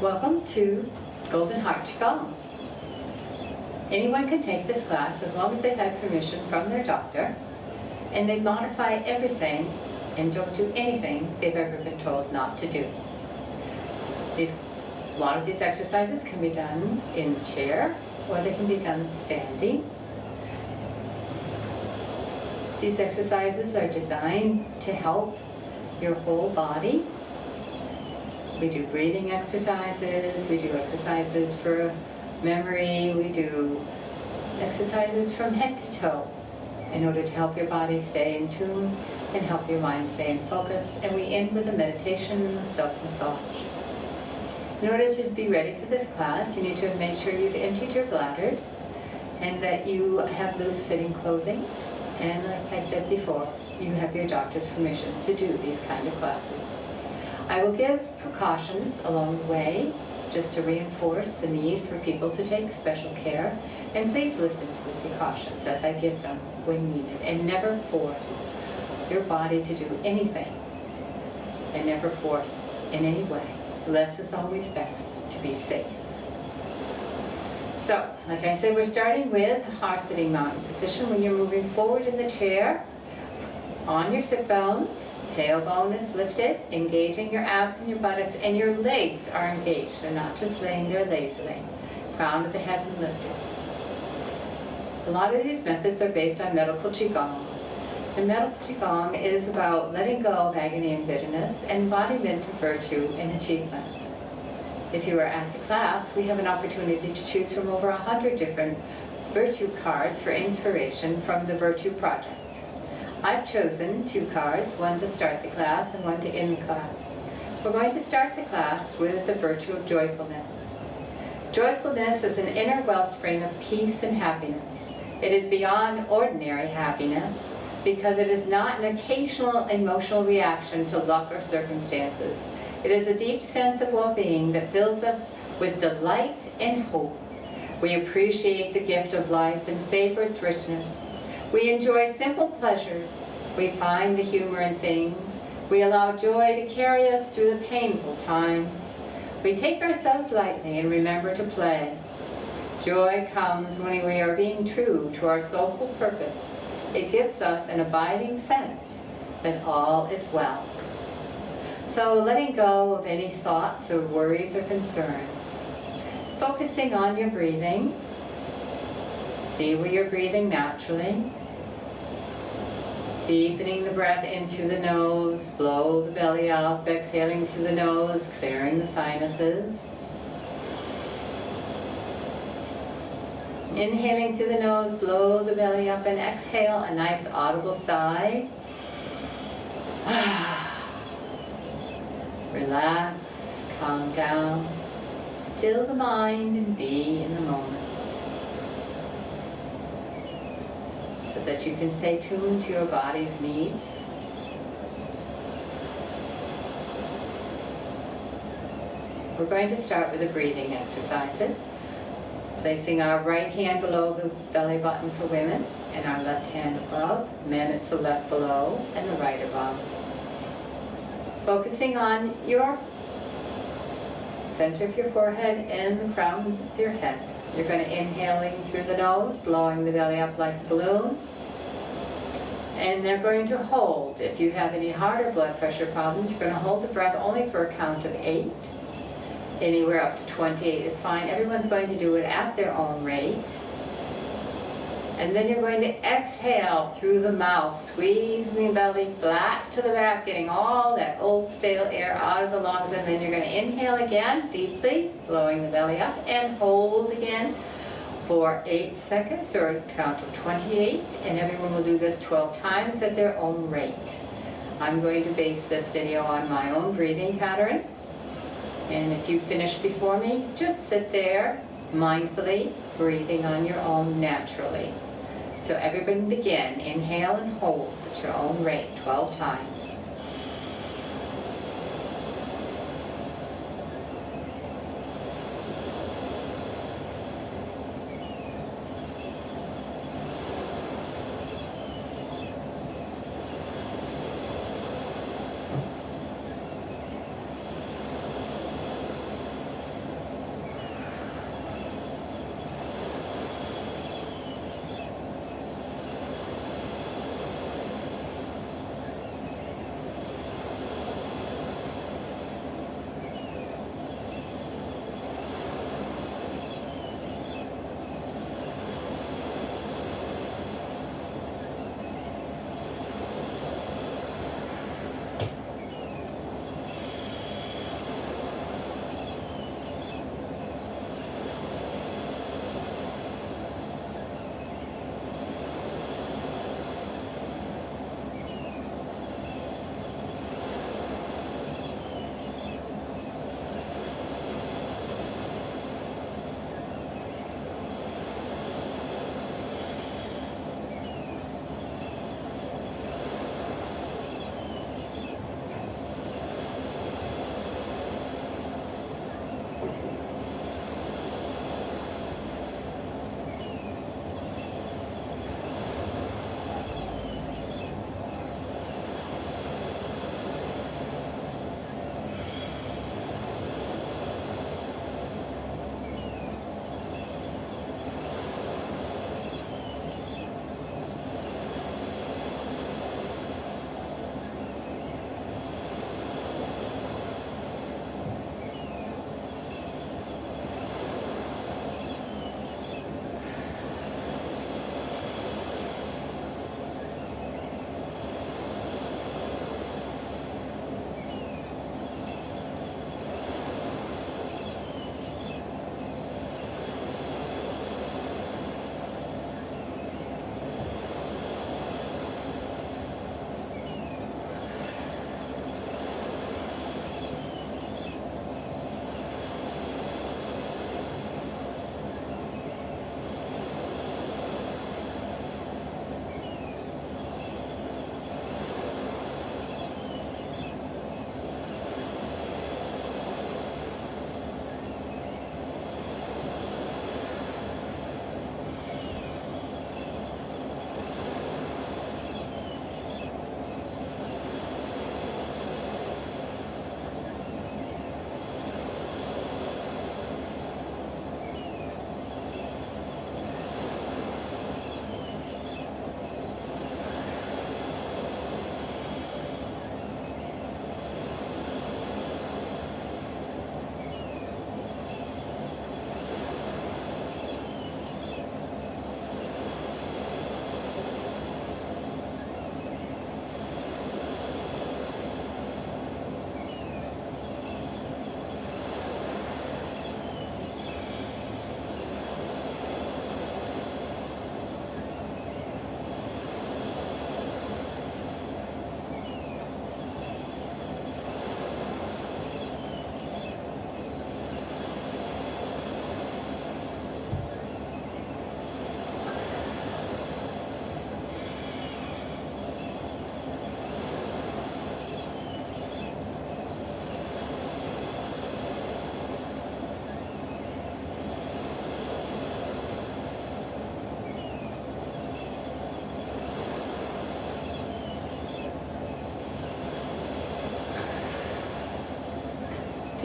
Welcome to Golden Heart Chi-Gong. Anyone can take this class as long as they've had permission from their doctor, and they modify everything and don't do anything they've ever been told not to do. A lot of these exercises can be done in the chair, or they can be done standing. These exercises are designed to help your whole body. We do breathing exercises, we do exercises for memory, we do exercises from head to toe in order to help your body stay in tune and help your mind stay focused. And we end with a meditation and a self-massage. In order to be ready for this class, you need to make sure you've emptied your bladder and that you have loose-fitting clothing. And like I said before, you have your doctor's permission to do these kind of classes. I will give precautions along the way just to reinforce the need for people to take special care. And please listen to the precautions as I give them when needed. And never force your body to do anything. And never force in any way. Less is always best to be safe. So, like I said, we're starting with horse sitting mountain position. When you're moving forward in the chair, on your sit bones, tailbone is lifted, engaging your abs and your buttocks, and your legs are engaged. They're not just laying there lazily. Crown of the head and lifted. A lot of these methods are based on medical Qigong. And medical Qigong is about letting go of agony and bitterness and embodiment of virtue and achievement. If you are at the class, we have an opportunity to choose from over 100 different virtue cards for inspiration from the Virtue Project. I've chosen 2 cards, one to start the class and one to end the class. We're going to start the class with the virtue of joyfulness. Joyfulness is an inner wellspring of peace and happiness. It is beyond ordinary happiness because it is not an occasional emotional reaction to luck or circumstances. It is a deep sense of well-being that fills us with delight and hope. We appreciate the gift of life and savor its richness. We enjoy simple pleasures. We find the humor in things. We allow joy to carry us through the painful times. We take ourselves lightly and remember to play. Joy comes when we are being true to our soulful purpose. It gives us an abiding sense that all is well. So letting go of any thoughts or worries or concerns. Focusing on your breathing. See where you're breathing naturally. Deepening the breath in through the nose, blow the belly up, exhaling through the nose, clearing the sinuses. Inhaling through the nose, blow the belly up, and exhale a nice audible sigh. Relax, calm down, still the mind and be in the moment. So that you can stay tuned to your body's needs. We're going to start with the breathing exercises. Placing our right hand below the belly button for women and our left hand above. Men, it's the left below and the right above. Focusing on your center of your forehead and the crown of your head. You're going to inhaling through the nose, blowing the belly up like a balloon. And they're going to hold. If you have any heart or blood pressure problems, you're going to hold the breath only for a count of 8. Anywhere up to 28 is fine. Everyone's going to do it at their own rate. And then you're going to exhale through the mouth, squeezing the belly flat to the back, getting all that old stale air out of the lungs. And then you're going to inhale again deeply, blowing the belly up, and hold again for 8 seconds or a count of 28. And everyone will do this 12 times at their own rate. I'm going to base this video on my own breathing pattern. And if you finish before me, just sit there mindfully, breathing on your own naturally. So everybody begin. Inhale and hold at your own rate 12 times.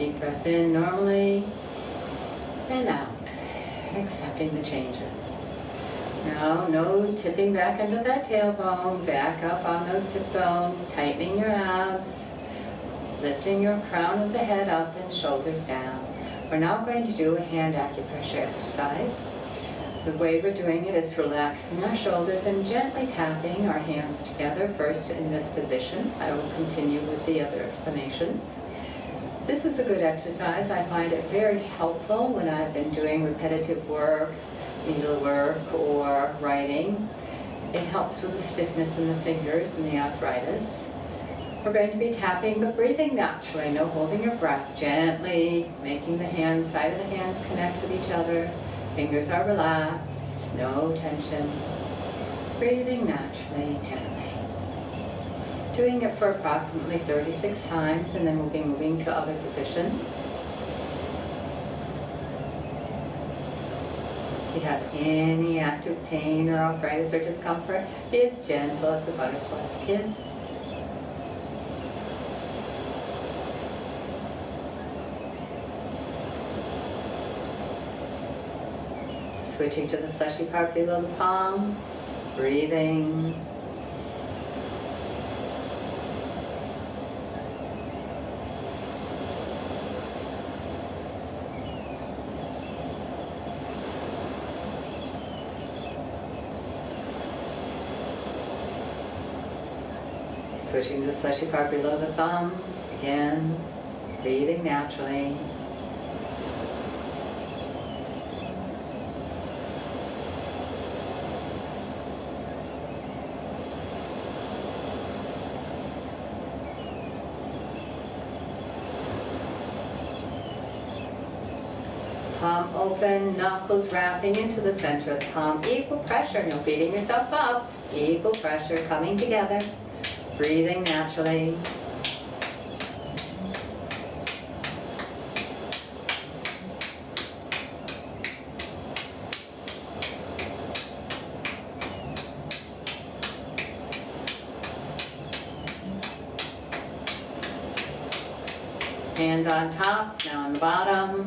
Deep breath in normally and out, accepting the changes. Now, no tipping back into that tailbone, back up on those sit bones, tightening your abs, lifting your crown of the head up and shoulders down. We're now going to do a hand acupressure exercise. The way we're doing it is relaxing our shoulders and gently tapping our hands together, first in this position. I will continue with the other explanations. This is a good exercise. I find it very helpful when I've been doing repetitive work, needlework, or writing. It helps with the stiffness in the fingers and the arthritis. We're going to be tapping but breathing naturally, no holding your breath, gently making the hands, side of the hands connect with each other. Fingers are relaxed, no tension. Breathing naturally, gently. Doing it for approximately 36 times, and then we'll be moving to other positions. If you have any active pain or arthritis or discomfort, be as gentle as a butterfly's kiss. Switching to the fleshy part below the palms, breathing. Switching to the fleshy part below the thumbs, again, breathing naturally. Palm open, knuckles wrapping into the center of the palm. Equal pressure, no beating yourself up. Equal pressure coming together. Breathing naturally. Hand on top, now on the bottom.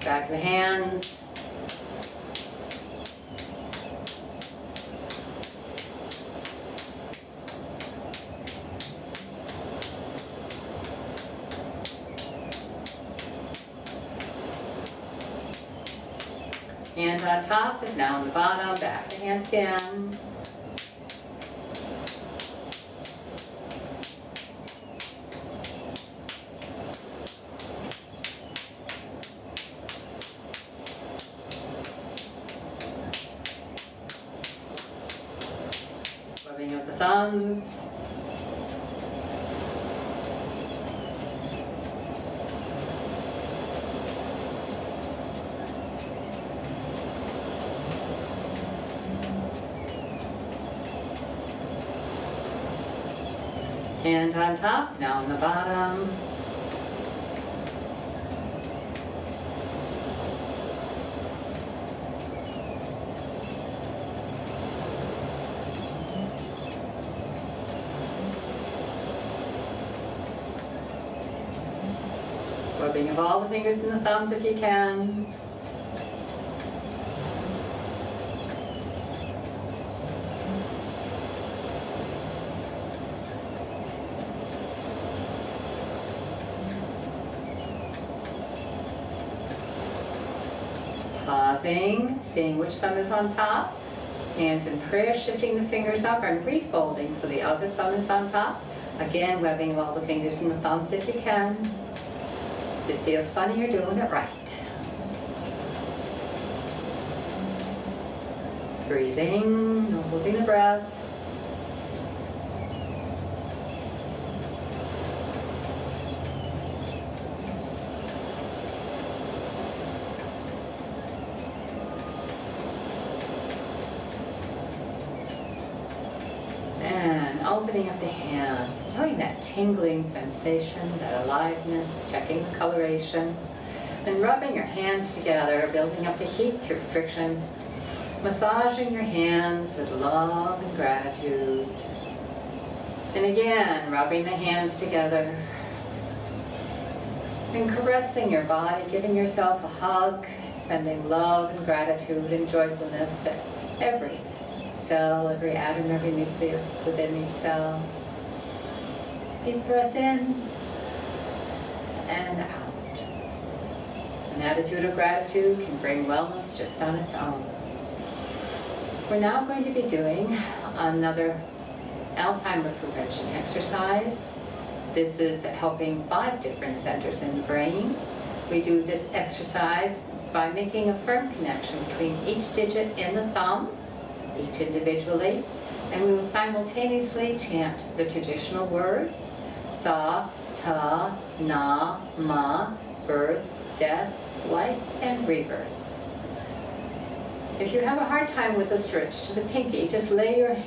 Back of the hands. Hand on top is now on the bottom, back of the hands again. Of the thumbs. Hand on top, now on the bottom. Rubbing of all the fingers and the thumbs if you can. Pausing, seeing which thumb is on top. Hands in prayer, shifting the fingers up and refolding so the other thumb is on top. Again, webbing of all the fingers and the thumbs if you can. If it feels funny, you're doing it right. Breathing, no holding the breath. opening up the hands, knowing that tingling sensation, that aliveness, checking the coloration, and rubbing your hands together, building up the heat through friction, massaging your hands with love and gratitude. And again, rubbing the hands together and caressing your body, giving yourself a hug, sending love and gratitude and joyfulness to every cell, every atom, every nucleus within each cell. Deep breath in and out. An attitude of gratitude can bring wellness just on its own. We're now going to be doing another Alzheimer's prevention exercise. This is helping 5 different centers in the brain. We do this exercise by making a firm connection between each digit in the thumb, each individually, and we will simultaneously chant the traditional words, sa, ta, na, ma, birth, death, life, and rebirth. If you have a hard time with the stretch to the pinky, just lay your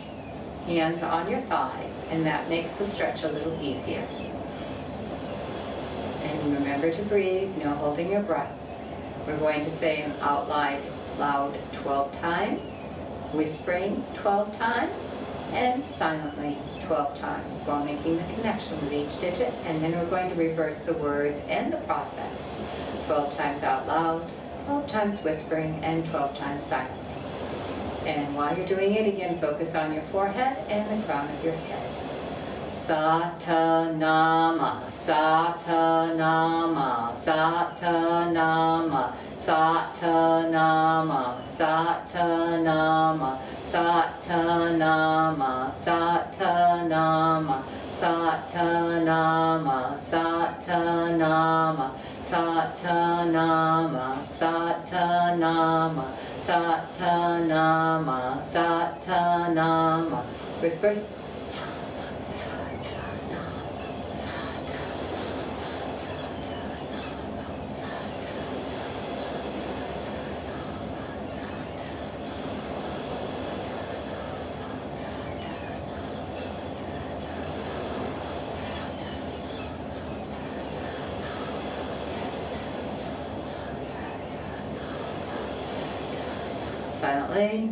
hands on your thighs, and that makes the stretch a little easier. And remember to breathe, no holding your breath. We're going to say out loud 12 times, whispering 12 times, and silently 12 times while making the connection with each digit. And then we're going to reverse the words and the process. 12 times out loud, 12 times whispering, and 12 times silently. And while you're doing it, again, focus on your forehead and the crown of your head. Satanama, Satanama, Satanama, Satanama, Satanama, Satanama, Satanama, Satanama, Satanama, Satanama, Satanama, Satanama, Satanama. Whisper. Silently,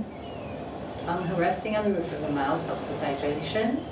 tongue resting on the roof of the mouth helps with hydration.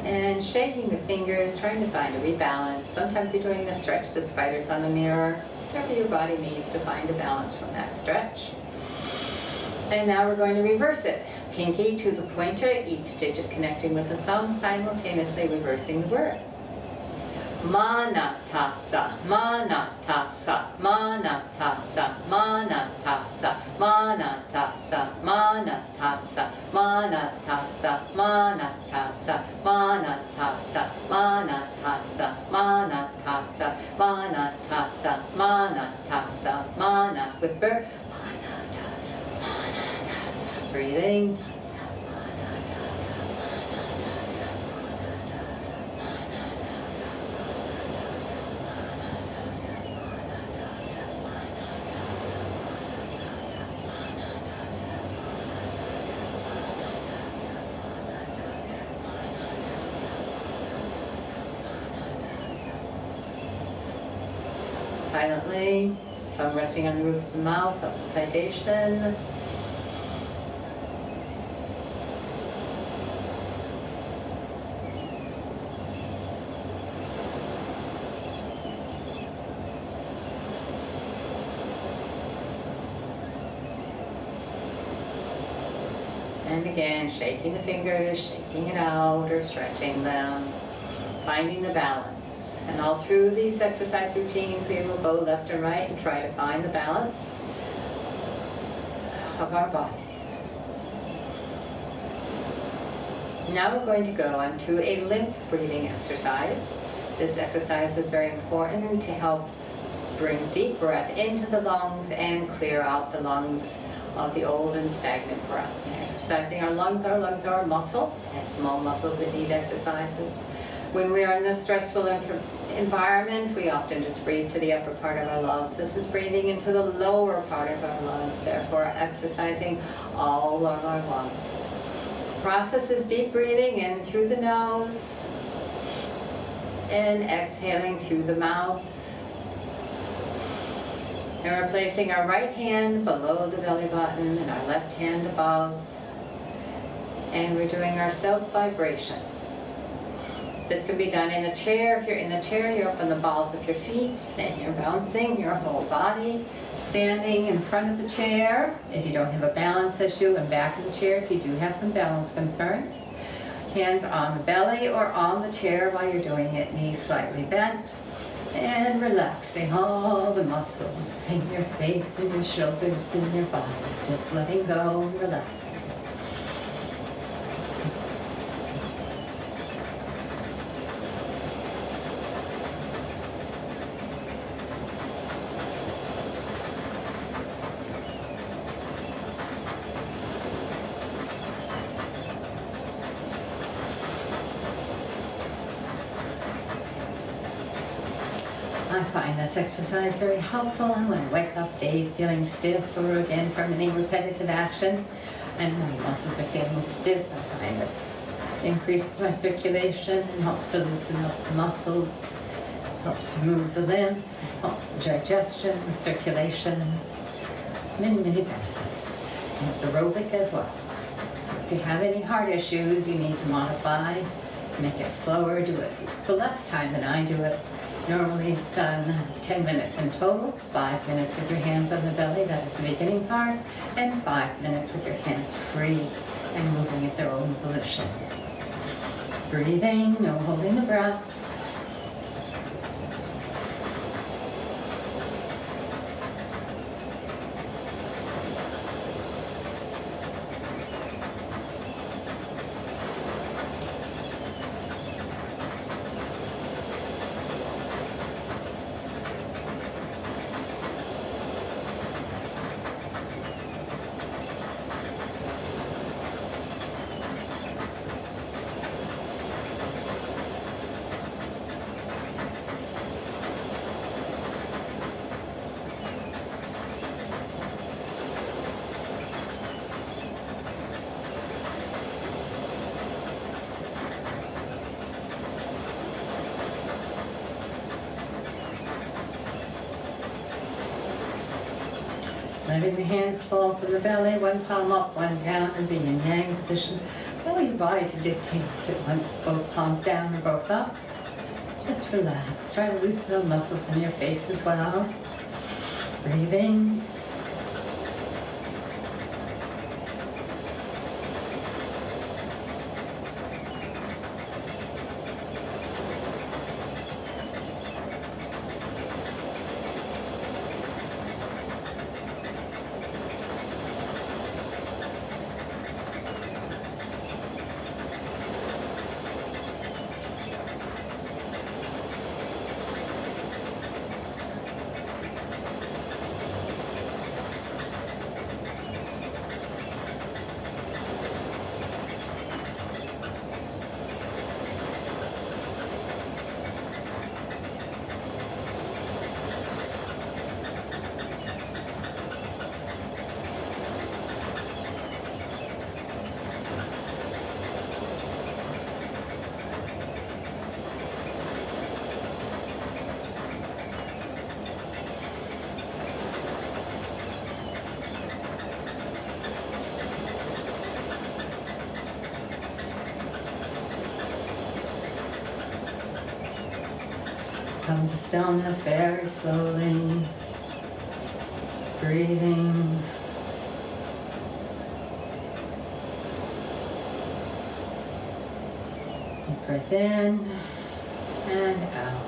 And shaking the fingers, trying to find a rebalance. Sometimes you're doing a stretch the spiders on the mirror, whatever your body needs to find a balance from that stretch. And now we're going to reverse it. Pinky to the pointer, each digit connecting with the thumb, simultaneously reversing the words. Manatasa, manatasa, manatasa, manatasa, manatasa, manatasa, manatasa, manatasa, manatasa, manatasa, manatasa, manatasa, manatasa, mana. Whisper. Manatasa. Breathing. Silently, tongue resting on the roof of the mouth, helps with hydration. And again, shaking the fingers, shaking it out, or stretching them, finding the balance. And all through these exercise routines, we will go left and right and try to find the balance of our bodies. Now we're going to go on to a lymph breathing exercise. This exercise is very important to help Bring deep breath into the lungs and clear out the lungs of the old and stagnant breath. Exercising our lungs are a muscle, and small muscles that need exercises. When we are in a stressful environment, we often just breathe to the upper part of our lungs. This is breathing into the lower part of our lungs, therefore exercising all of our lungs. The process is deep breathing in through the nose and exhaling through the mouth. And we're placing our right hand below the belly button and our left hand above. And we're doing our self-vibration. This can be done in a chair. If you're in a chair, you're up on the balls of your feet and you're bouncing your whole body, standing in front of the chair. If you don't have a balance issue, and back of the chair if you do have some balance concerns. Hands on the belly or on the chair while you're doing it, knees slightly bent. And relaxing all the muscles in your face and your shoulders and your body. Just letting go and relaxing. I find this exercise very helpful when I wake up days feeling stiff or again from any repetitive action and my muscles are feeling stiff. I find this increases my circulation and helps to loosen up the muscles, helps to move the lymph, helps the digestion, the circulation, many benefits. And it's aerobic as well. So if you have any heart issues you need to modify, make it slower, do it for less time than I do it. Normally it's done 10 minutes in total, 5 minutes with your hands on the belly, that is the beginning part, and 5 minutes with your hands free and moving at their own volition. Breathing, no holding the breath. Letting the hands fall from the belly, one palm up, one down as a yin-yang position. Allow your body to dictate if it wants both palms down or both up. Just relax. Try to loosen the muscles in your face as well. Breathing. Come to stillness very slowly. Breathing. Deep breath in and out.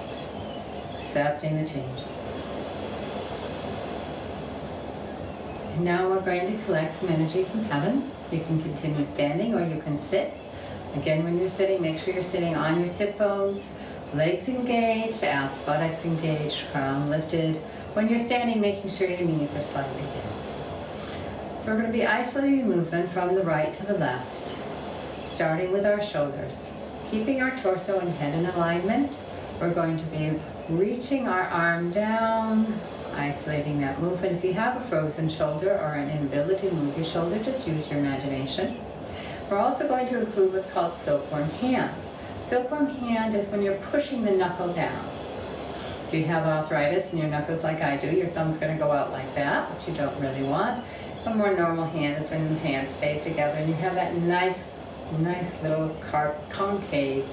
Accepting the changes. And now we're going to collect some energy from heaven. You can continue standing or you can sit. Again, when you're sitting, make sure you're sitting on your sit bones. Legs engaged, abs, buttocks engaged, crown lifted, When you're standing, making sure your knees are slightly bent. So we're going to be isolating movement from the right to the left, starting with our shoulders. Keeping our torso and head in alignment, we're going to be reaching our arm down, isolating that movement. If you have a frozen shoulder or an inability to move your shoulder, just use your imagination. We're also going to include what's called silkworm hands. Silkworm hand is when you're pushing the knuckle down. If you have arthritis in your knuckles like I do, your thumb's going to go out like that, which you don't really want. A more normal hand is when the hand stays together and you have that nice little concave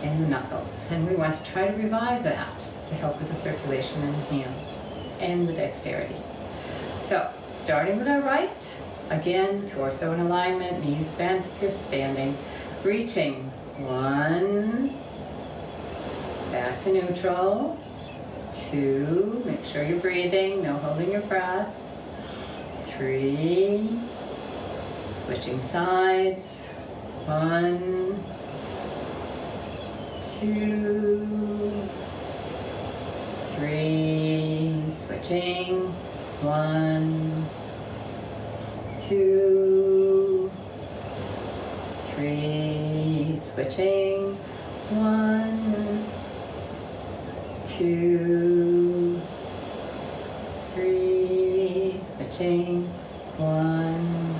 in the knuckles. And we want to try to revive that to help with the circulation in the hands and the dexterity. So, starting with our right, again, torso in alignment, knees bent if you're standing, reaching. 1, back to neutral. 2, make sure you're breathing, no holding your breath. 3, switching sides. 1, 2, 3, switching. 1, 2, 3, switching. 1, 2, 3, switching. 1,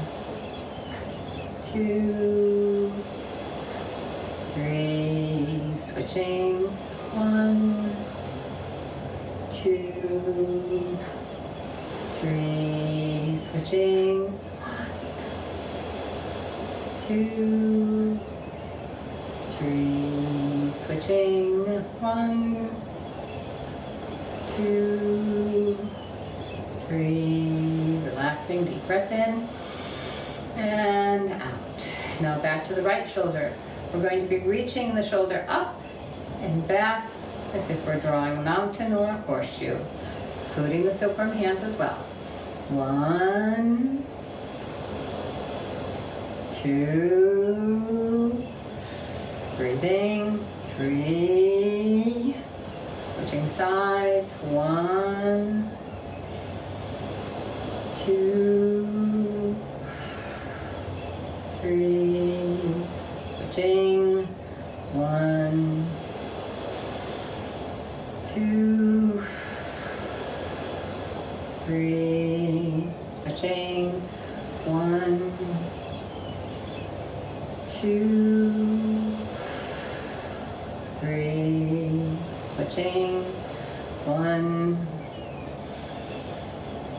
2, 3, switching. 1, 2, 3, switching. 2, 3, switching. 1, 2, 3, relaxing, deep breath in and out. Now back to the right shoulder. We're going to be reaching the shoulder up and back as if we're drawing a mountain or a horseshoe, including the silkworm hands as well. 1, 2, breathing. 3, switching sides. 1, 2, 3, switching. 1, 2, 3, switching. 1, 2, 3, switching. 1,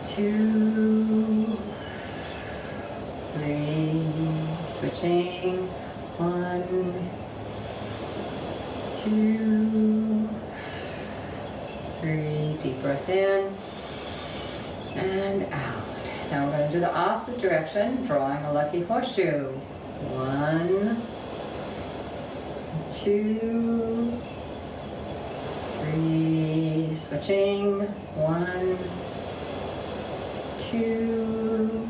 2, 3, switching. 1, 2, 3, deep breath in and out. Now we're going to do the opposite direction, drawing a lucky horseshoe. 1, 2, 3, switching. 1, 2,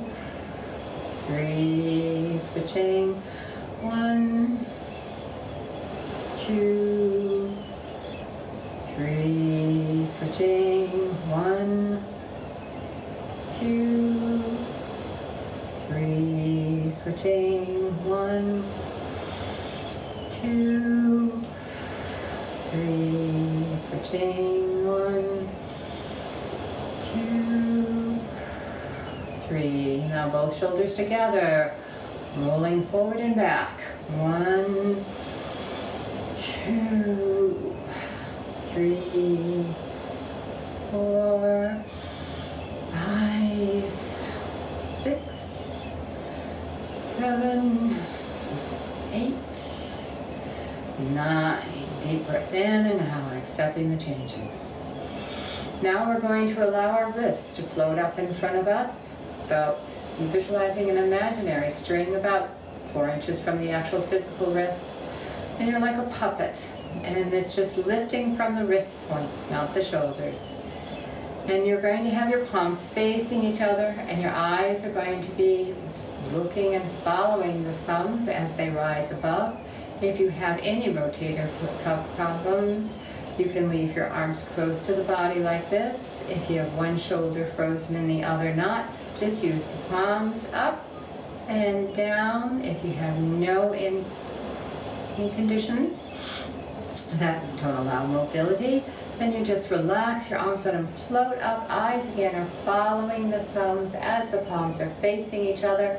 3, switching. 1, 2, 3, switching. 1, 2, 3, switching. 1, 2, 3, switching. 1, 2, 3. Now both shoulders together, rolling forward and back. 1, 2, 3, 4, 5, 6, 7, 8, 9. Deep breath in and out, accepting the changes. Now we're going to allow our wrists to float up in front of us, about visualizing an imaginary string about 4 inches from the actual physical wrist. And you're like a puppet, and it's just lifting from the wrist points, not the shoulders. And you're going to have your palms facing each other, and your eyes are going to be looking and following the thumbs as they rise above. If you have any rotator cuff problems, You can leave your arms close to the body like this. If you have one shoulder frozen and the other not, just use the palms up and down. If you have no any conditions that don't allow mobility, then you just relax your arms, let them float up. Eyes again are following the thumbs as the palms are facing each other.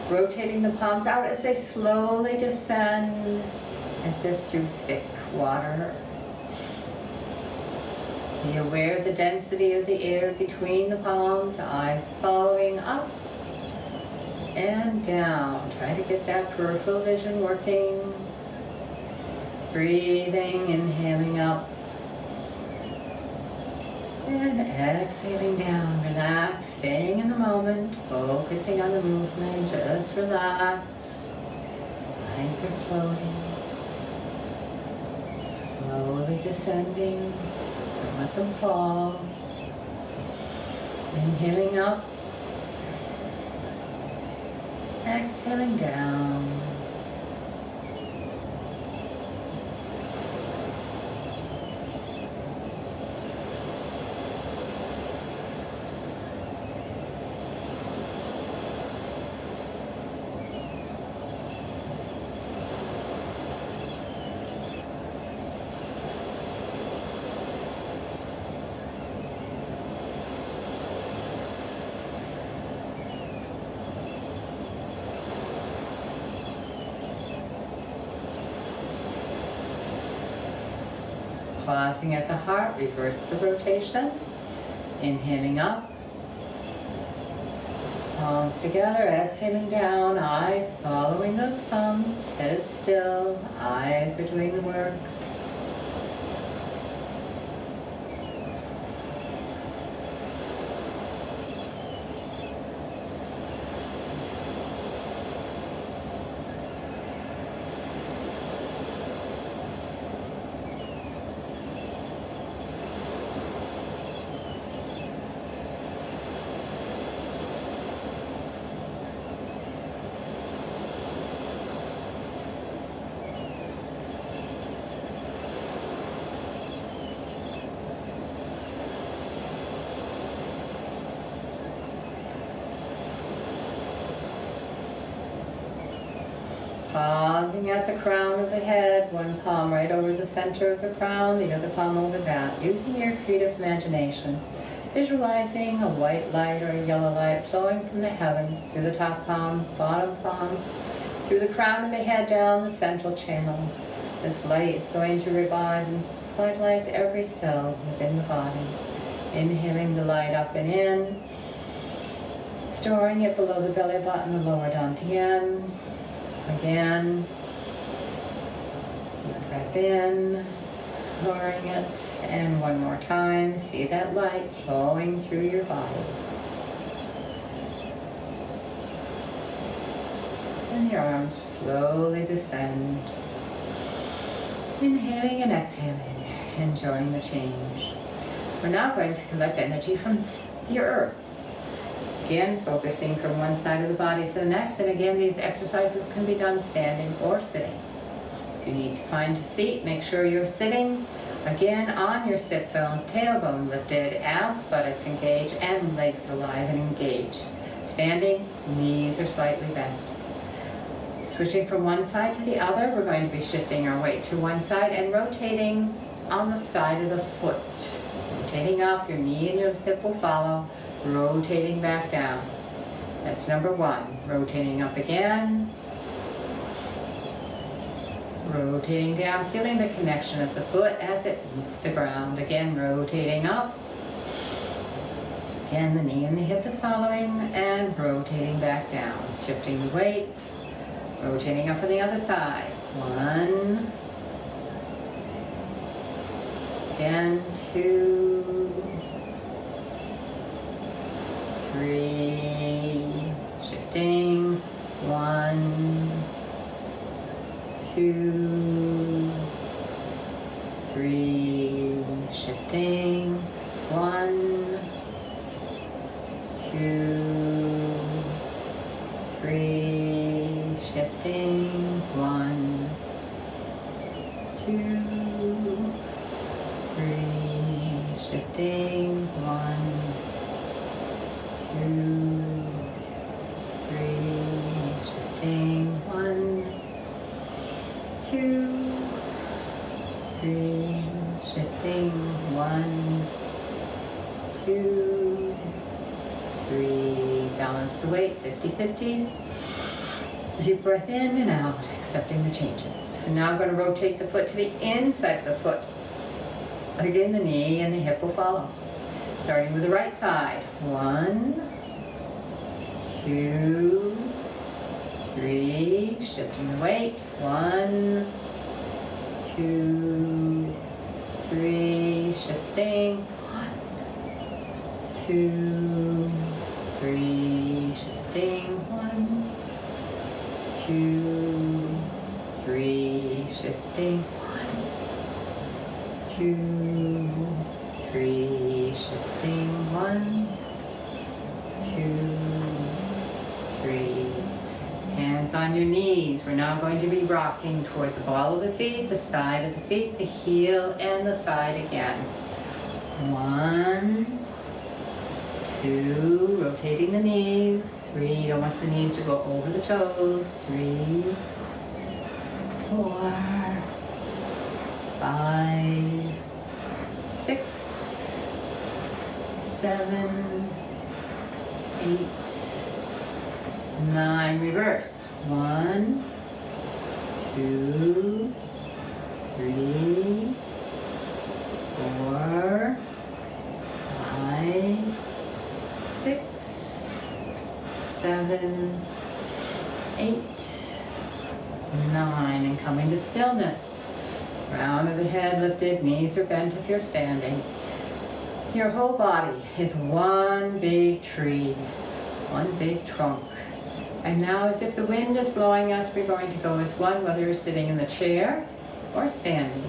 Rotating the palms out as they slowly descend, as if through thick water. Be aware of the density of the air between the palms, eyes following up and down. Try to get that peripheral vision working. Breathing, inhaling up. And exhaling down. Relax, staying in the moment, focusing on the movement, just relaxed. Eyes are floating. Slowly descending. Don't let them fall. Inhaling up. Exhaling down. Pausing at the heart, reverse the rotation. Inhaling up. Palms together, exhaling down, eyes following those thumbs. Head is still, eyes are doing the work. Pausing at the crown of the head, one palm right over the center of the crown, the other palm over that, using your creative imagination. Visualizing a white light or a yellow light flowing from the heavens through the top palm, bottom palm, through the crown of the head down the central channel. This light is going to revive and vitalize every cell within the body. Inhaling the light up and in, storing it below the belly button, the lower dantian. Again, deep breath in, lowering it, and one more time, see that light flowing through your body. And your arms slowly descend, inhaling and exhaling, enjoying the change. We're now going to collect energy from the earth. Again, focusing from one side of the body to the next, and again, these exercises can be done standing or sitting. If you need to find a seat, make sure you're sitting, again, on your sit bones, tailbone lifted, abs, buttocks engaged, and legs alive and engaged. Standing, knees are slightly bent. Switching from one side to the other, we're going to be shifting our weight to one side and rotating on the side of the foot. Rotating up, your knee and your hip will follow. Rotating back down. That's number one. Rotating up again. Rotating down, feeling the connection of the foot as it meets the ground. Again, rotating up. Again, the knee and the hip is following, and rotating back down. Shifting the weight. Rotating up on the other side. One. Again, two. 3, shifting, 1, 2, 3, shifting, 1, 2, 3, shifting, 1, 2, shifting. 1, 2, 3, shifting. 1, 2, 3, shifting. 1, 2, 3. Balance the weight, 50-50. Deep breath in and out, accepting the changes. And now I'm going to rotate the foot to the inside of the foot. Again, the knee and the hip will follow. Starting with the right side. 1, 2, 3. Shifting the weight. 1, 2, 3. Shifting. 1, 2, 3. Shifting. 1, 2, 3. Shifting. 1, 2, 3. Shifting. 1, 2, 3. Hands on your knees. We're now going to be rocking toward the ball of the feet, the side of the feet, the heel, and the side again. 1, 2, rotating the knees. 3, you don't want the knees to go over the toes. 3, 4, 5, 6, 7, 8, 9. Reverse. 1, 2, 3, 4, 5, 6, 7, 8, 9. And coming to stillness. Round of the head lifted, knees are bent if you're standing. Your whole body is one big tree, one big trunk. And now, as if the wind is blowing us, we're going to go as one, whether you're sitting in the chair or standing.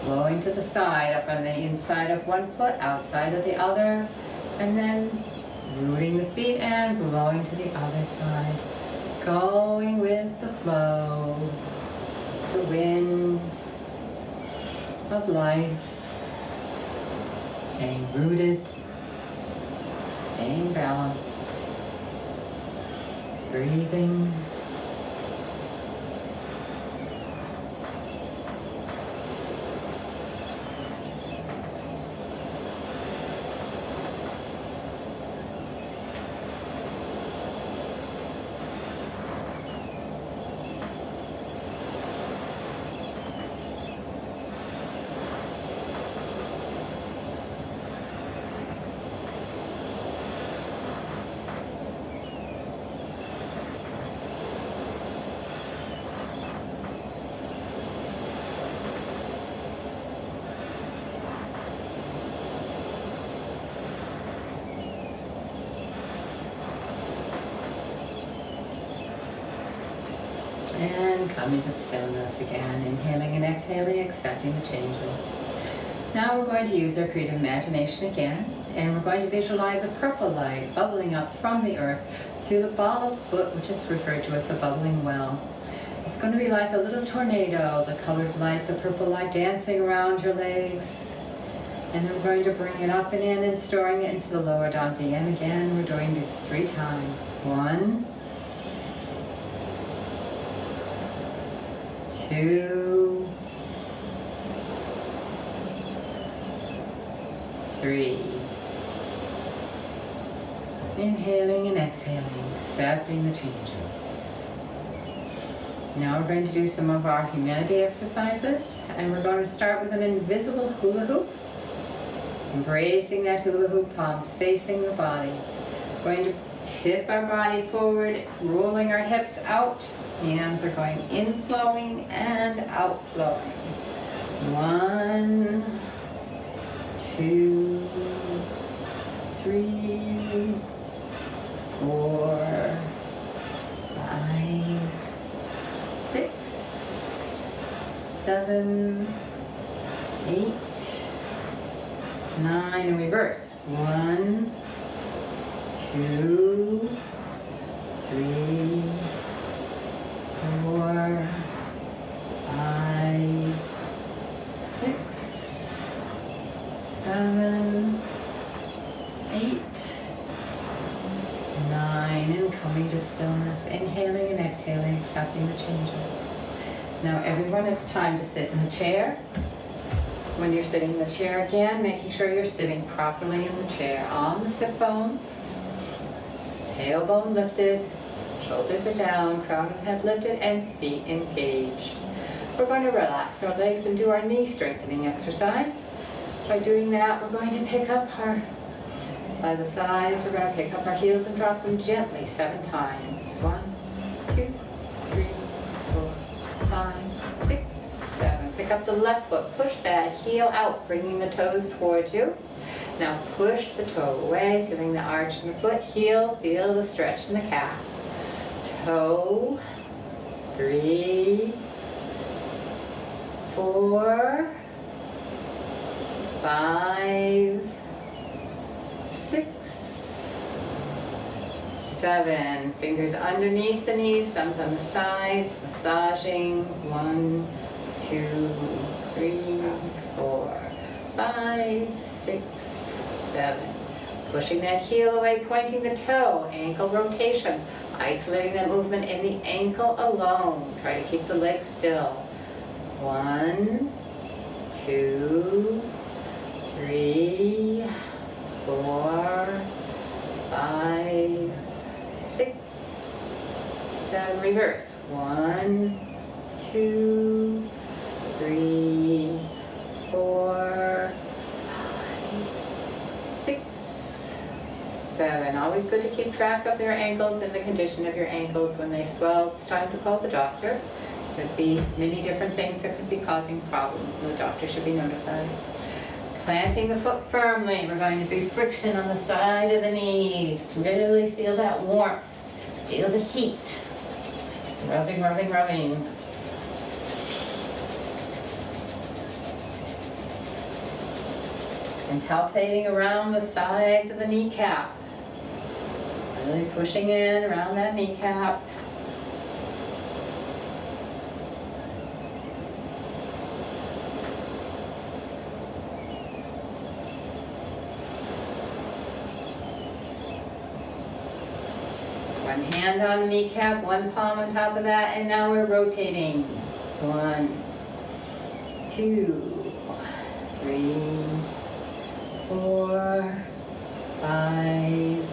Blowing to the side, up on the inside of one foot, outside of the other, and then rooting the feet and blowing to the other side. Going with the flow, the wind of life. Staying rooted, staying balanced, breathing. And coming to stillness again, inhaling and exhaling, accepting the changes. Now we're going to use our creative imagination again, and we're going to visualize a purple light bubbling up from the earth through the ball of the foot, which is referred to as the bubbling well. It's going to be like a little tornado, the colored light, the purple light dancing around your legs. And we're going to bring it up and in and storing it into the lower dantian. And again, we're doing this 3 times. 1, 2, 3. Inhaling and exhaling, accepting the changes. Now we're going to do some of our humanity exercises, and we're going to start with an invisible hula hoop. Embracing that hula hoop, palms facing the body. Going to tip our body forward, rolling our hips out. Hands are going in flowing and out flowing. 1, 2, 3, 4, 5, 6, 7, 8, 9, and reverse. 1, 2, 3, 4, 5, 6, 7, accepting the changes. Now everyone, it's time to sit in the chair. When you're sitting in the chair again, making sure you're sitting properly in the chair on the sit bones, tailbone lifted, shoulders are down, crown of head lifted, and feet engaged. We're going to relax our legs and do our knee strengthening exercise. By doing that, we're going to pick up by the thighs, we're going to pick up our heels and drop them gently 7 times. 1, 2, 3, 4, 5, 6, 7. Pick up the left foot, push that heel out, bringing the toes towards you. Now push the toe away, feeling the arch in the foot, heel, feel the stretch in the calf. Toe, 3, 4, 5, 6, 7. Fingers underneath the knees, thumbs on the sides, massaging. 1, 2, 3, 4, 5, 6, 7. Pushing that heel away, pointing the toe, ankle rotations, isolating that movement in the ankle alone. Try to keep the legs still. 1, 2, 3, 4, 5, 6, 7. Reverse. 1, 2, 3, 4, 5, 6, 7. Always good to keep track of your ankles and the condition of your ankles. When they swell, it's time to call the doctor. There could be many different things that could be causing problems, so the doctor should be notified. Planting the foot firmly, we're going to do friction on the side of the knees. Really feel that warmth. Feel the heat. Rubbing, rubbing, rubbing. And palpating around the sides of the kneecap. Really pushing in around that kneecap. One hand on the kneecap, one palm on top of that, and now we're rotating. 1, 2, 3, 4, 5,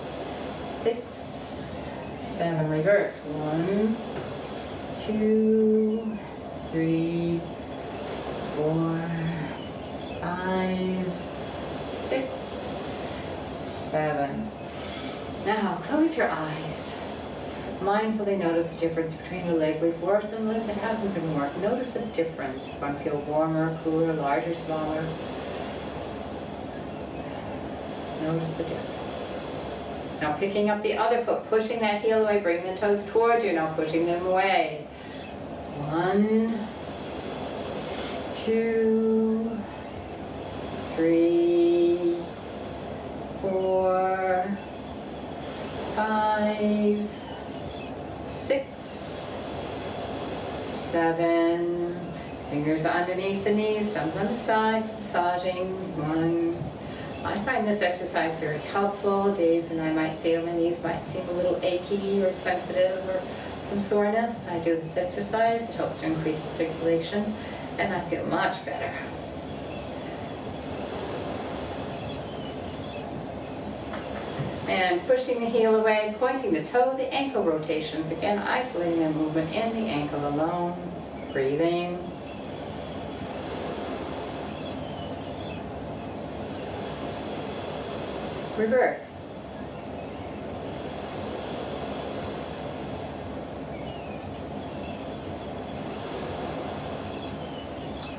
6, 7. Reverse. 1, 2, 3, 4, 5, 6, 7. Now close your eyes. Mindfully notice the difference between the leg we've worked and the leg that hasn't been worked. Notice the difference. One feel warmer, cooler, larger, smaller. Notice the difference. Now picking up the other foot, pushing that heel away, bring the toes towards you, now pushing them away. 1, 2, 3, 4, 5, 6, 7. Fingers underneath the knees, thumbs on the sides, massaging. 1. I find this exercise very helpful. Days when I might feel my knees might seem a little achy or sensitive or some soreness. I do this exercise. It helps to increase the circulation and I feel much better. And pushing the heel away, pointing the toe, the ankle rotations. Again, isolating the movement in the ankle alone. Breathing. Reverse.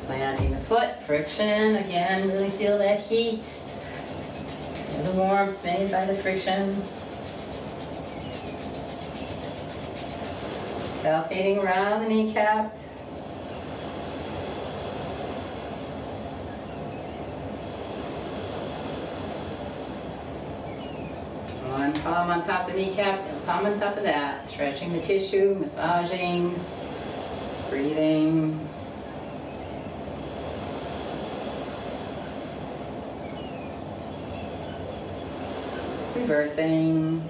Planting the foot, friction. Again, really feel that heat. The warmth made by the friction. Palpating around the kneecap. One palm on top of the kneecap and palm on top of that. Stretching the tissue, massaging, breathing. Reversing.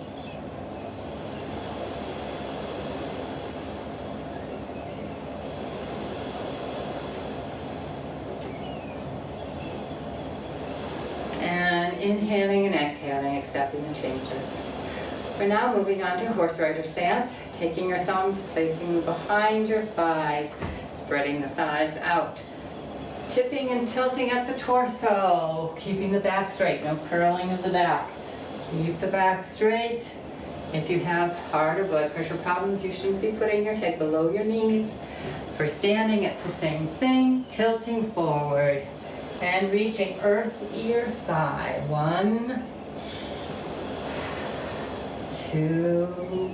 inhaling and exhaling, accepting the changes. We're now moving on to horse rider stance, taking your thumbs, placing them behind your thighs, spreading the thighs out. Tipping and tilting at the torso, keeping the back straight, no curling of the back. Keep the back straight. If you have heart or blood pressure problems, you shouldn't be putting your head below your knees. For standing, it's the same thing, tilting forward and reaching earth, ear, thigh. 1, 2,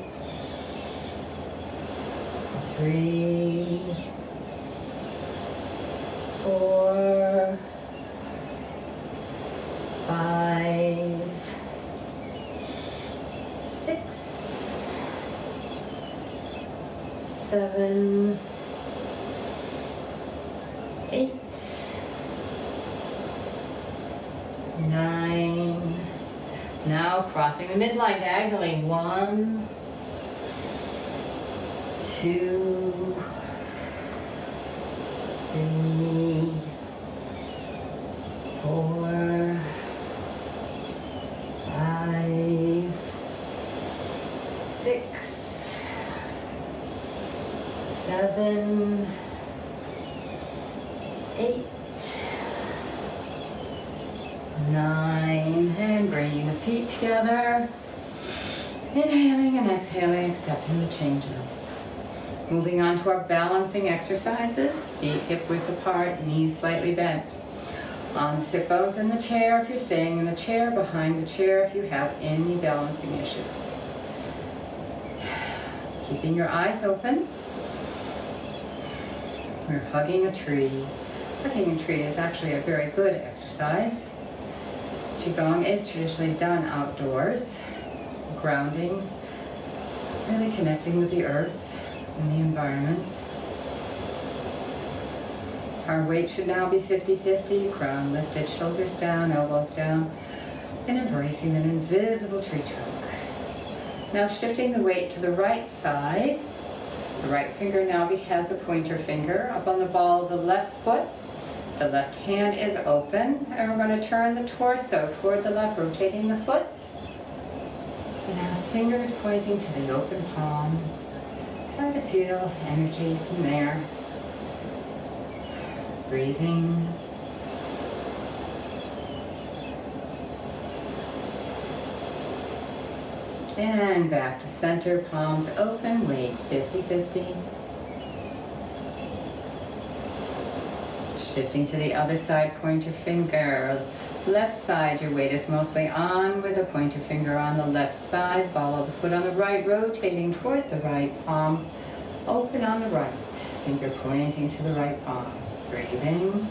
3, 4, 5, 6, 7, 8, 9. Now crossing the midline diagonally. 1, 2, 3, 4, 5, 6, 7, 8, 9, and bringing the feet together. Inhaling and exhaling, accepting the changes. Moving on to our balancing exercises. Feet hip width apart, knees slightly bent. On the sit bones in the chair if you're staying in the chair, behind the chair if you have any balancing issues. Keeping your eyes open. We're hugging a tree. Hugging a tree is actually a very good exercise. Qigong is traditionally done outdoors, grounding, really connecting with the earth and the environment. Our weight should now be 50-50, crown lifted, shoulders down, elbows down, and embracing an invisible tree trunk. Now shifting the weight to the right side. The right finger now has a pointer finger up on the ball of the left foot. The left hand is open, and we're going to turn the torso toward the left, rotating the foot. And our fingers pointing to the open palm. Try to feel energy from there. Breathing. And back to center, palms open, weight 50-50. Shifting to the other side, pointer finger. Left side, your weight is mostly on with a pointer finger on the left side. Ball of the foot on the right, rotating toward the right, palm open on the right. Finger pointing to the right palm. Breathing.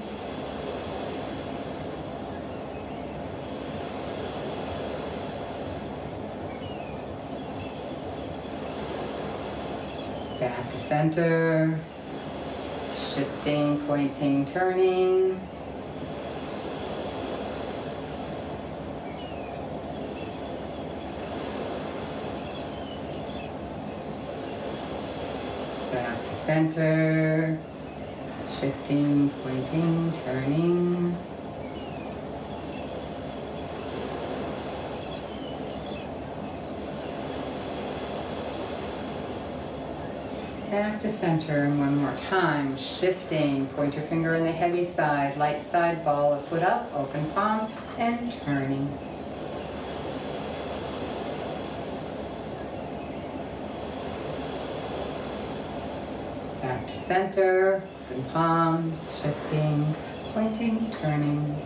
Back to center. Shifting, pointing, turning. Back to center. Shifting, pointing, turning. Back to center, and one more time. Shifting, pointer finger on the heavy side, light side, ball of foot up, open palm, and turning. Back to center, open palms, shifting, pointing, turning.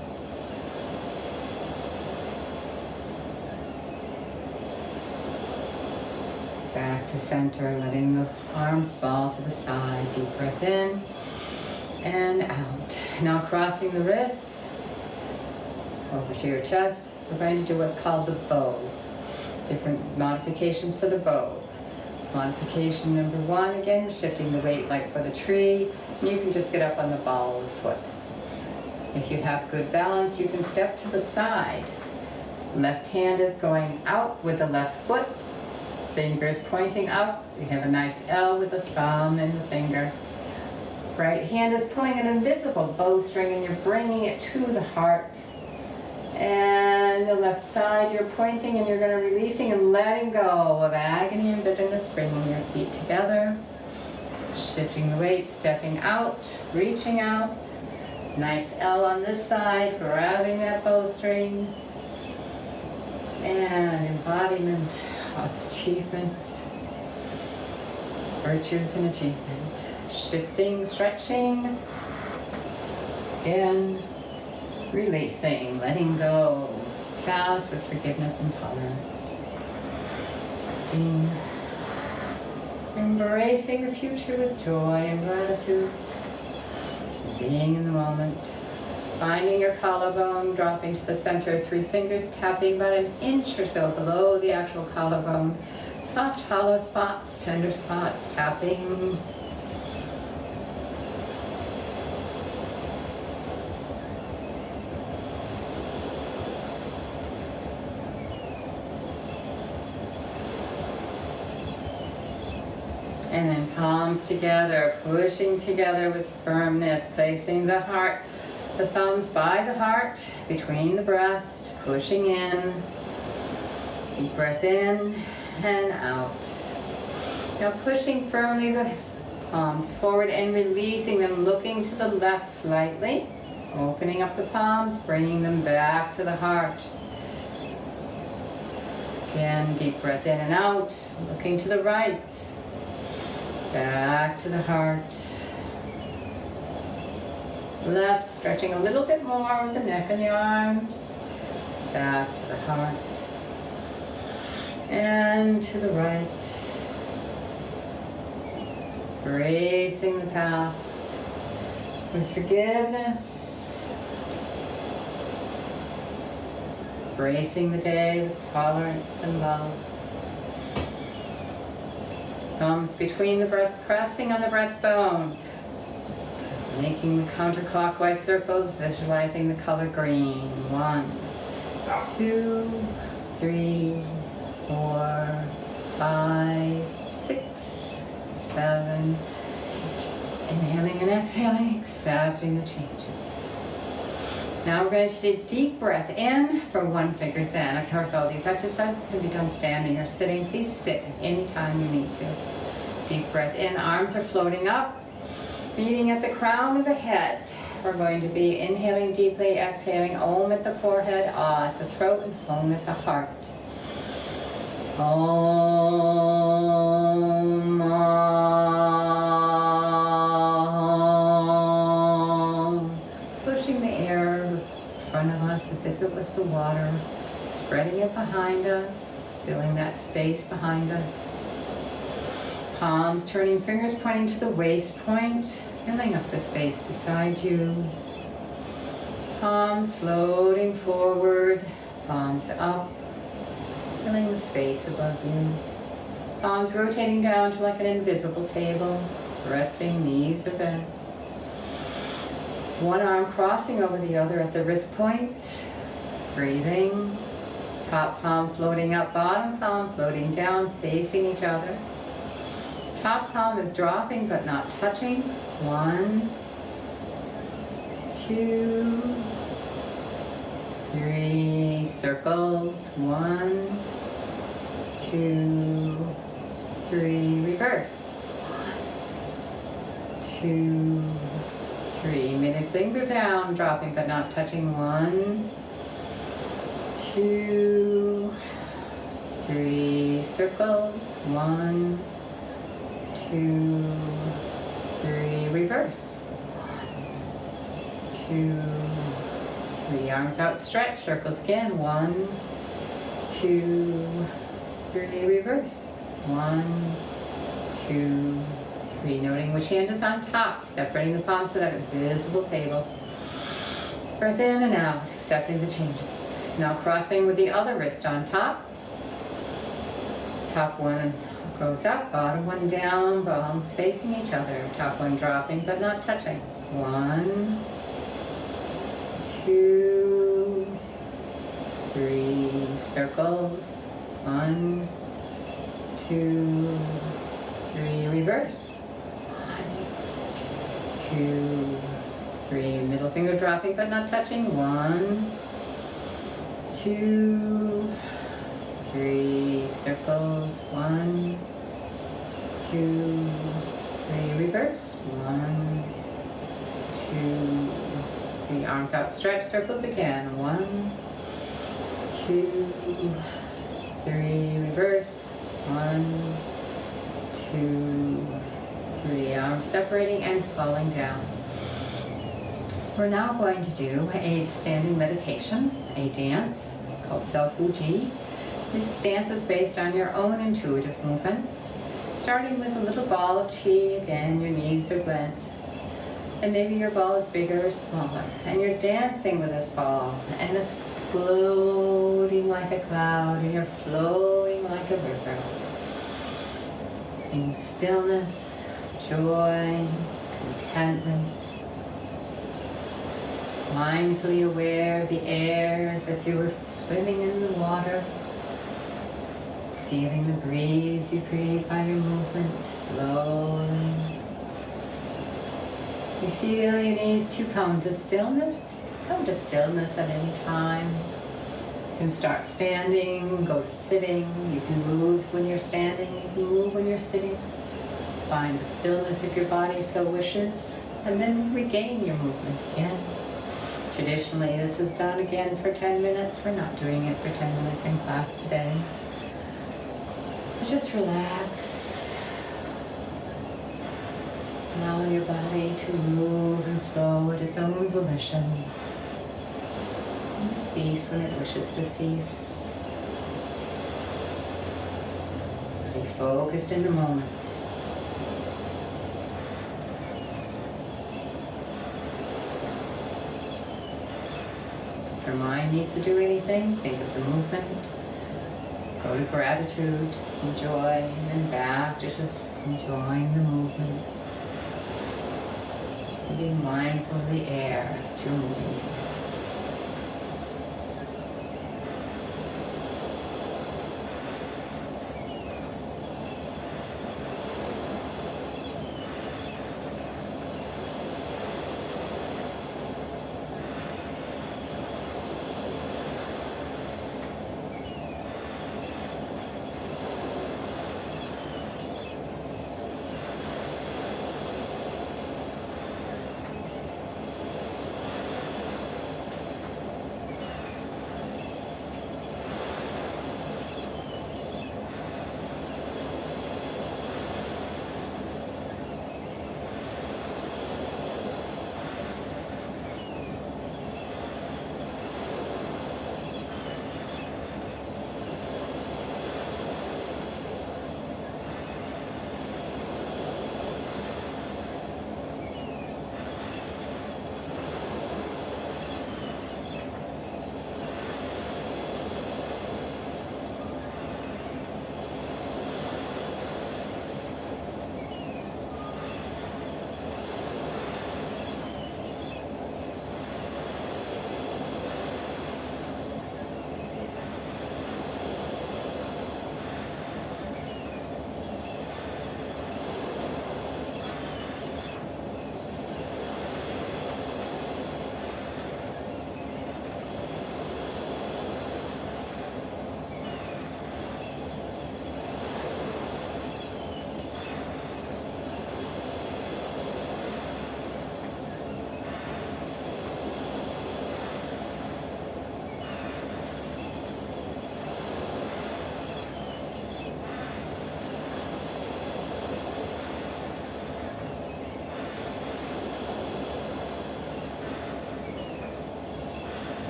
Back to center, letting the arms fall to the side. Deep breath in and out. Now crossing the wrists over to your chest. We're going to do what's called the bow. Different modifications for the bow. Modification number 1, again, shifting the weight like for the tree. And you can just get up on the ball of the foot. If you have good balance, you can step to the side. Left hand is going out with the left foot. Fingers pointing up. You have a nice L with the thumb and the finger. Right hand is pulling an invisible bowstring and you're bringing it to the heart. And the left side, you're pointing and you're going to releasing and letting go of agony and bitterness, bringing your feet together, shifting the weight, stepping out, reaching out. Nice L on this side, grabbing that bowstring. And embodiment of achievement, virtues and achievement. Shifting, stretching, and releasing, letting go. Past with forgiveness and tolerance. Embracing the future with joy and gratitude. Being in the moment. Finding your collarbone, dropping to the center, 3 fingers tapping about an inch or so below the actual collarbone. Soft hollow spots, tender spots, tapping. And then palms together, pushing together with firmness, placing the heart, the thumbs by the heart, between the breast, pushing in. Deep breath in and out. Now pushing firmly the palms forward and releasing them, looking to the left slightly, opening up the palms, bringing them back to the heart. Again, deep breath in and out, looking to the right. Back to the heart. Left, stretching a little bit more with the neck and the arms. Back to the heart. And to the right. Embracing the past with forgiveness. Embracing the day with tolerance and love. Thumbs between the breast, pressing on the breastbone. Making the counterclockwise circles, visualizing the color green. 1, 2, 3, 4, 5, 6, 7. Inhaling and exhaling, accepting the changes. Now we're going to take a deep breath in for 1 finger stand. Of course, all these exercises can be done standing or sitting. Please sit at any time you need to. Deep breath in, arms are floating up, meeting at the crown of the head. We're going to be inhaling deeply, exhaling Om at the forehead, Ah at the throat, and Hum at the heart. Om, Om. Pushing the air in front of us as if it was the water, spreading it behind us, filling that space behind us. Palms turning, fingers pointing to the waist point, filling up the space beside you. Palms floating forward, palms up, filling the space above you. Palms rotating down to like an invisible table, resting, knees are bent. One arm crossing over the other at the wrist point, breathing. Top palm floating up, bottom palm floating down, facing each other. Top palm is dropping but not touching. 1, 2, 3 circles. 1, 2, 3. Reverse. 1, 2, 3. Middle finger down, dropping but not touching. 1, 2, 3 circles. 1, 2, 3, reverse. 1, 2, 3, arms outstretched, circles again. 1, 2, 3, reverse. 1, 2, 3, noting which hand is on top, separating the palms to that invisible table. Breath in and out, accepting the changes. Now crossing with the other wrist on top. Top one goes up, bottom one down, palms facing each other. Top one dropping but not touching. 1, 2, 3 circles. 1, 2, 3, reverse. 1, 2, 3, middle finger dropping but not touching. 1, 2, 3 circles. 1, 2, 3. Reverse. 1, 2, 3. Arms outstretched. Circles again. 1, 2, 3. Reverse. 1, 2, 3. Arms separating and falling down. We're now going to do a standing meditation, a dance called Self-Wuji. This dance is based on your own intuitive movements, starting with a little ball of Chi. Again, your knees are bent. And maybe your ball is bigger or smaller. And you're dancing with this ball, and it's floating like a cloud, and you're flowing like a river. In stillness, joy, contentment. Mindfully aware of the air as if you were swimming in the water. Feeling the breeze you create by your movement slowly. You feel you need to come to stillness at any time. You can start standing, go to sitting. You can move when you're standing, you can move when you're sitting. Find the stillness if your body so wishes, and then regain your movement again. Traditionally, this is done again for 10 minutes. We're not doing it for 10 minutes in class today. But just relax. Allow your body to move and flow at its own volition. And cease when it wishes to cease. Stay focused in the moment. If your mind needs to do anything, think of the movement. Go to gratitude, enjoy, and then back to just enjoying the movement. And being mindful of the air that you're moving in.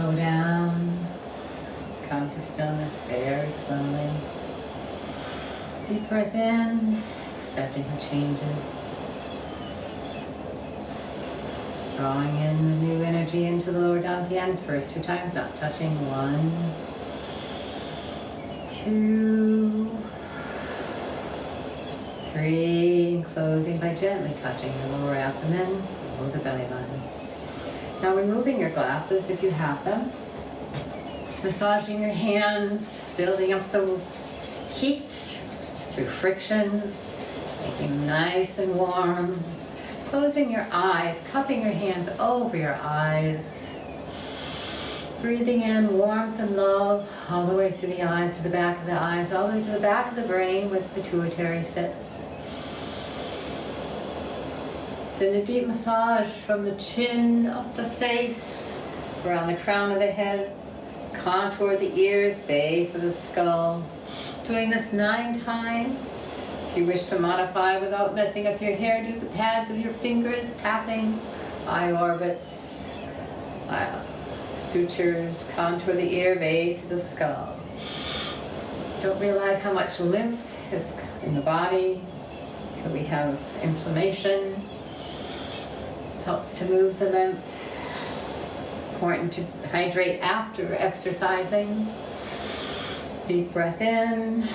slow down. Come to stillness very slowly. Deep breath in, accepting the changes. Drawing in the new energy into the lower dantian. First 2 times, not touching. 1, 2, 3. Closing by gently touching the lower abdomen, below the belly button. Now removing your glasses if you have them. Massaging your hands, building up the heat through friction, making them nice and warm. Closing your eyes, cupping your hands over your eyes. Breathing in warmth and love all the way through the eyes, to the back of the eyes, all the way to the back of the brain where the pituitary sits. Then a deep massage from the chin up the face, around the crown of the head, contour the ears, base of the skull. Doing this 9 times. If you wish to modify without messing up your hair, do the pads of your fingers, tapping, eye orbits, sutures, contour the ear, base of the skull. Don't realize how much lymph is in the body, so we have inflammation. Helps to move the lymph. It's important to hydrate after exercising. Deep breath in.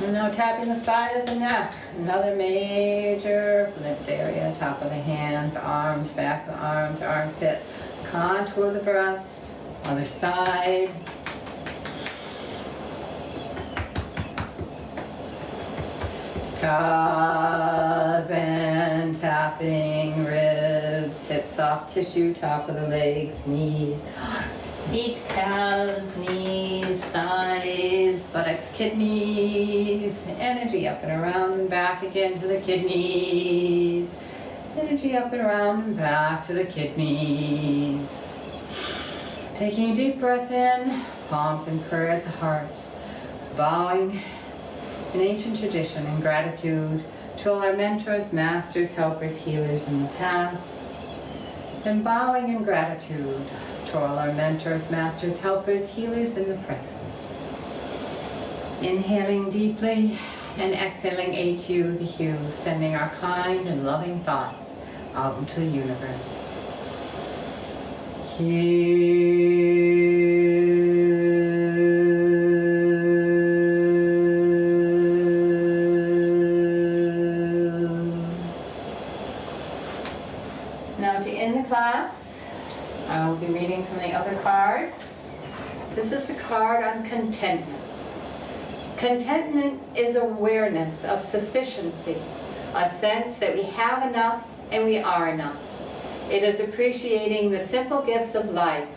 And now tapping the side of the neck, another major lymph area, top of the hands, arms, back of the arms, armpit, contour the breast, other side. Jaws and tapping, ribs, hips, soft tissue, top of the legs, knees. Feet, calves, knees, thighs, buttocks, kidneys. Energy up and around and back again to the kidneys. Energy up and around and back to the kidneys. Taking a deep breath in, palms in prayer at the heart. Bowing in ancient tradition and gratitude to all our mentors, masters, helpers, healers in the past. And bowing in gratitude to all our mentors, masters, helpers, healers in the present. Inhaling deeply and exhaling HU, the hue, sending our kind and loving thoughts out into the universe. Now to end the class, I will be reading from the other card. This is the card on contentment. Contentment is awareness of sufficiency, a sense that we have enough and we are enough. It is appreciating the simple gifts of life,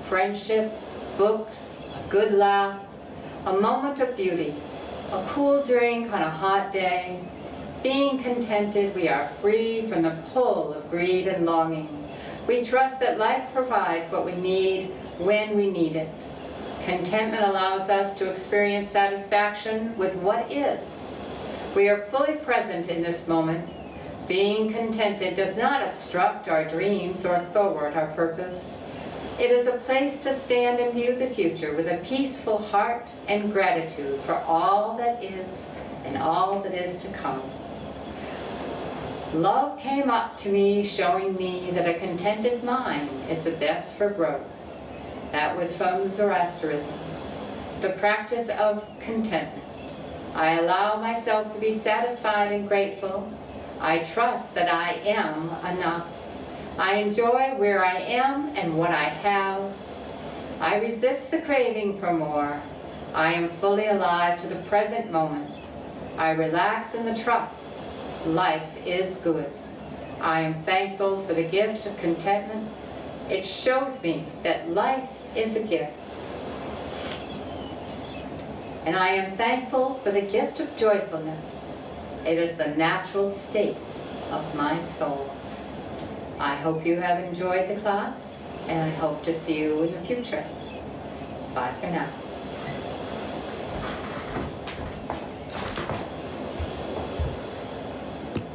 friendship, books, a good laugh, a moment of beauty, a cool drink on a hot day. Being contented, we are free from the pull of greed and longing. We trust that life provides what we need when we need it. Contentment allows us to experience satisfaction with what is. We are fully present in this moment. Being contented does not obstruct our dreams or thwart our purpose. It is a place to stand and view the future with a peaceful heart and gratitude for all that is and all that is to come. Love came up to me, showing me that a contented mind is the best for growth. That was from Zoroastrianism. The practice of contentment. I allow myself to be satisfied and grateful. I trust that I am enough. I enjoy where I am and what I have. I resist the craving for more. I am fully alive to the present moment. I relax in the trust. Life is good. I am thankful for the gift of contentment. It shows me that life is a gift. And I am thankful for the gift of joyfulness. It is the natural state of my soul. I hope you have enjoyed the class, and I hope to see you in the future. Bye for now.